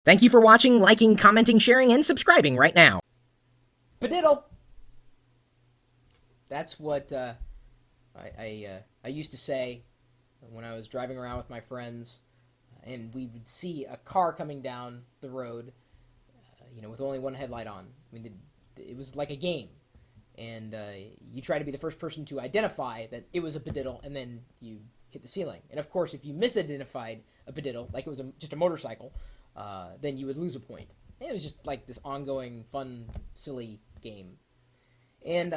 Thank you for watching, liking, commenting, sharing, and subscribing right now. Padiddle. That's what I used to say when I was driving around with my friends, and we would see a car coming down the road, with only one headlight on. I mean, it was like a game, and you try to be the first person to identify that it was a padiddle, and then you hit the ceiling. And of course, if you misidentified a padiddle, like it was just a motorcycle, then you would lose a point. It was just like this ongoing, fun, silly game. And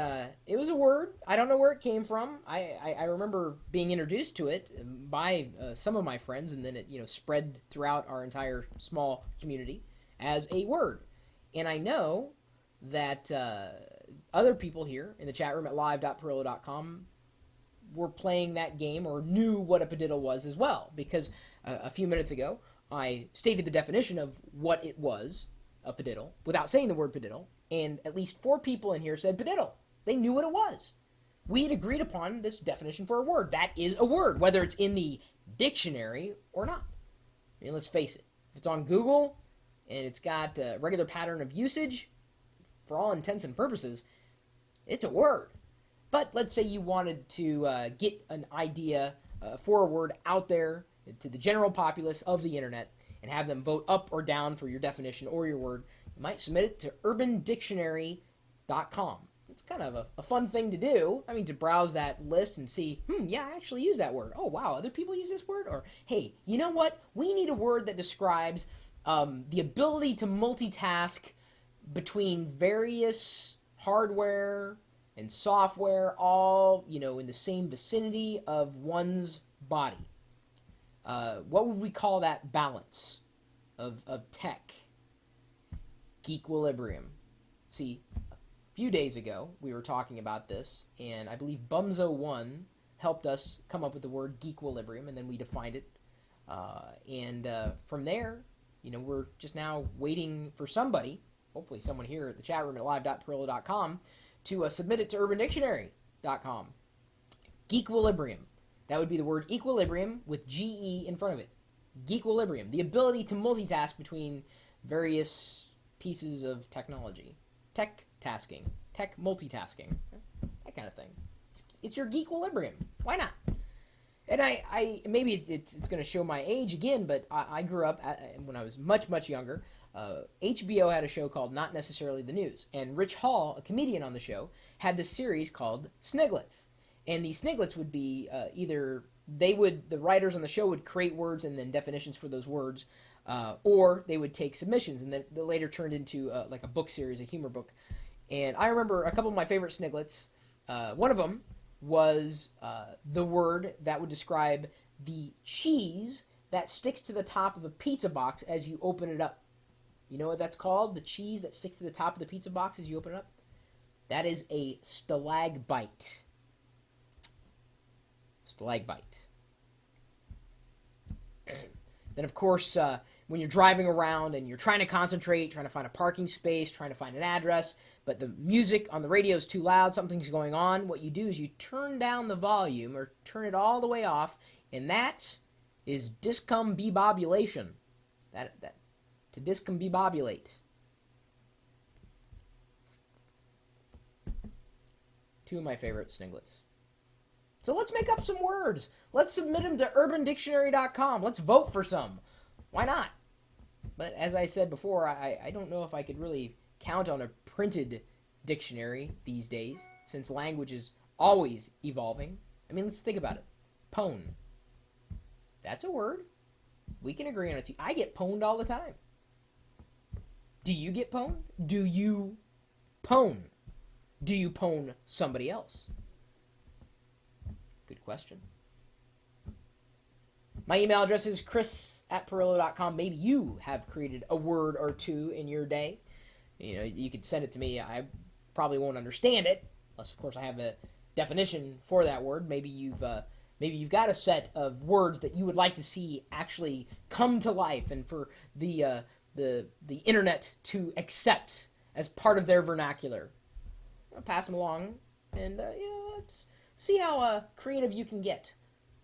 it was a word. I don't know where it came from. I remember being introduced to it by some of my friends, and then it spread throughout our entire small community as a word. And I know that other people here in the chat room at live.pirillo.com were playing that game or knew what a padiddle was as well, because a few minutes ago I stated the definition of what it was, a padiddle, without saying the word padiddle, and at least 4 people in here said padiddle. They knew what it was. We had agreed upon this definition for a word. That is a word, whether it's in the dictionary or not. And let's face it, if it's on Google and it's got a regular pattern of usage, for all intents and purposes, it's a word. But let's say you wanted to get an idea for a word out there to the general populace of the internet and have them vote up or down for your definition or your word. You might submit it to urbandictionary.com. It's kind of a fun thing to do. I mean, to browse that list and see, yeah, I actually use that word. Oh, wow, other people use this word? Or, hey, you know what? We need a word that describes the ability to multitask between various hardware and software, all, in the same vicinity of one's body. What would we call that balance of tech? Geequilibrium. See, a few days ago, we were talking about this, and I believe Bumzo1 helped us come up with the word geequilibrium, and then we defined it. And from there, we're just now waiting for somebody, hopefully someone here at the chat room at live.pirillo.com, to submit it to urbandictionary.com. Geequilibrium. That would be the word equilibrium with GE in front of it. Geequilibrium. The ability to multitask between various pieces of technology. Tech tasking. Tech multitasking. That kind of thing. It's your geequilibrium. Why not? And I maybe it's going to show my age again, but I grew up when I was much, much younger. HBO had a show called Not Necessarily the News. And Rich Hall, a comedian on the show, had this series called Sniglets. And these sniglets would be either the writers on the show would create words and then definitions for those words, or they would take submissions, and then they later turned into like a book series, a humor book. And I remember a couple of my favorite sniglets. One of them was the word that would describe the cheese that sticks to the top of a pizza box as you open it up. You know what that's called? The cheese that sticks to the top of the pizza box as you open it up? That is a stalagbite. Stalagbite. Then, of course, when you're driving around and you're trying to concentrate, trying to find a parking space, trying to find an address, but the music on the radio is too loud, something's going on, what you do is you turn down the volume or turn it all the way off, and that is discombobulation. To discombobulate. Two of my favorite sniglets. So let's make up some words. Let's submit them to urbandictionary.com. Let's vote for some. Why not? But as I said before, I don't know if I could really count on a printed dictionary these days, since language is always evolving. I mean, let's think about it. Pwn. That's a word. We can agree on it too. I get pwned all the time. Do you get pwned? Do you pwn? Do you pwn somebody else? Good question. My email address is chris@pirillo.com. Maybe you have created a word or two in your day. You could send it to me. I probably won't understand it, unless, of course, I have a definition for that word. Maybe you've got a set of words that you would like to see actually come to life, and for the internet to accept as part of their vernacular. I'll pass them along, and let's see how creative you can get.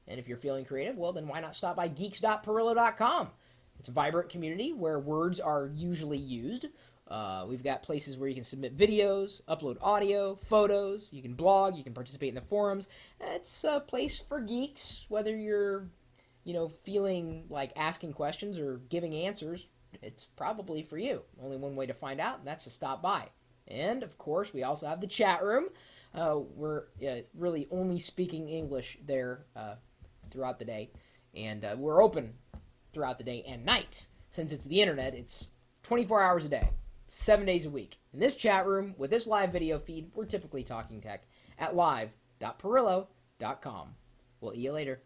And if you're feeling creative, well, then why not stop by geeks.pirillo.com It's a vibrant community where words are usually used. We've got places where you can submit videos, upload audio, photos. You can blog. You can participate in the forums. It's a place for geeks, whether you're, feeling like asking questions or giving answers. It's probably for you. Only one way to find out, and that's to stop by. And, of course, we also have the chat room. We're really only speaking English there throughout the day. And we're open throughout the day and night. Since it's the internet, it's 24 hours a day, 7 days a week. In this chat room, with this live video feed, we're typically talking tech at live.pirillo.com. We'll see you later.